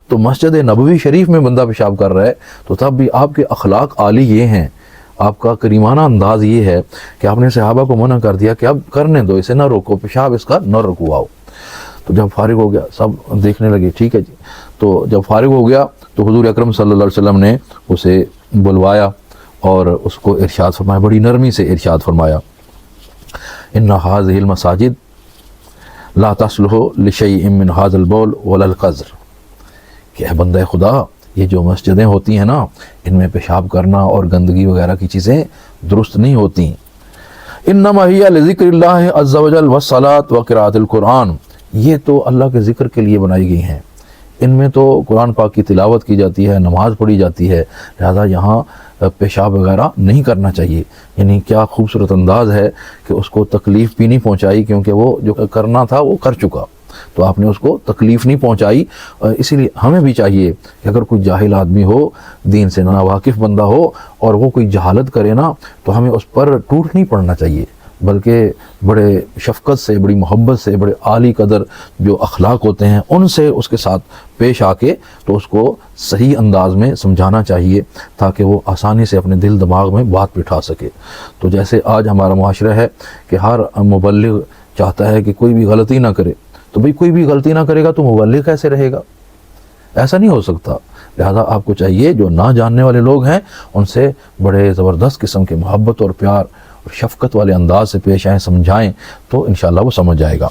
تو مسجد نبوی شریف میں بندہ پیشاب کر رہا ہے تو تب بھی آپ کے اخلاق عالی یہ ہیں، آپ کا کریمانہ انداز یہ ہے کہ آپ نے صحابہ کو منع کر دیا کہ اب کرنے دو، اسے نہ روکو، پیشاب اس کا نہ رکواؤ۔ تو جب فارغ ہو گیا سب دیکھنے لگے، ٹھیک ہے جی، تو جب فارغ ہو گیا تو حضور اکرم صلی اللہ علیہ وسلم نے اسے بلوایا اور اس کو ارشاد فرمایا، بڑی نرمی سے ارشاد فرمایا، ان هذه المساجد لا تصلح لشيء من هذا البول ولا القذر، کہ اے بندہ خدا یہ جو مسجدیں ہوتی ہیں نا، ان میں پیشاب کرنا اور گندگی وغیرہ کی چیزیں درست نہیں ہوتی، انما ہی لذکر اللہ عز وجل والصلاۃ وقراءۃ القرآن، یہ تو اللہ کے ذکر کے لیے بنائی گئی ہیں، ان میں تو قرآن پاک کی تلاوت کی جاتی ہے، نماز پڑھی جاتی ہے، لہذا یہاں پیشاب وغیرہ نہیں کرنا چاہیے۔ یعنی کیا خوبصورت انداز ہے کہ اس کو تکلیف بھی نہیں پہنچائی، کیونکہ وہ جو کرنا تھا وہ کر چکا، تو آپ نے اس کو تکلیف نہیں پہنچائی۔ اسی لیے ہمیں بھی چاہیے کہ اگر کوئی جاہل آدمی ہو، دین سے ناواقف بندہ ہو اور وہ کوئی جہالت کرے نا، تو ہمیں اس پر ٹوٹ نہیں پڑنا چاہیے، بلکہ بڑے شفقت سے، بڑی محبت سے، بڑے عالی قدر جو اخلاق ہوتے ہیں ان سے اس کے ساتھ پیش آ کے تو اس کو صحیح انداز میں سمجھانا چاہیے، تاکہ وہ آسانی سے اپنے دل دماغ میں بات بٹھا سکے۔ تو جیسے آج ہمارا معاشرہ ہے کہ ہر مبلغ چاہتا ہے کہ کوئی بھی غلطی نہ کرے، تو بھئی کوئی بھی غلطی نہ کرے گا تو مبلغ کیسے رہے گا؟ ایسا نہیں ہو سکتا۔ لہذا آپ کو چاہیے جو نہ جاننے والے لوگ ہیں ان سے بڑے زبردست قسم کے محبت اور پیار اور شفقت والے انداز سے پیش آئیں، سمجھائیں، تو انشاءاللہ وہ سمجھ جائے گا۔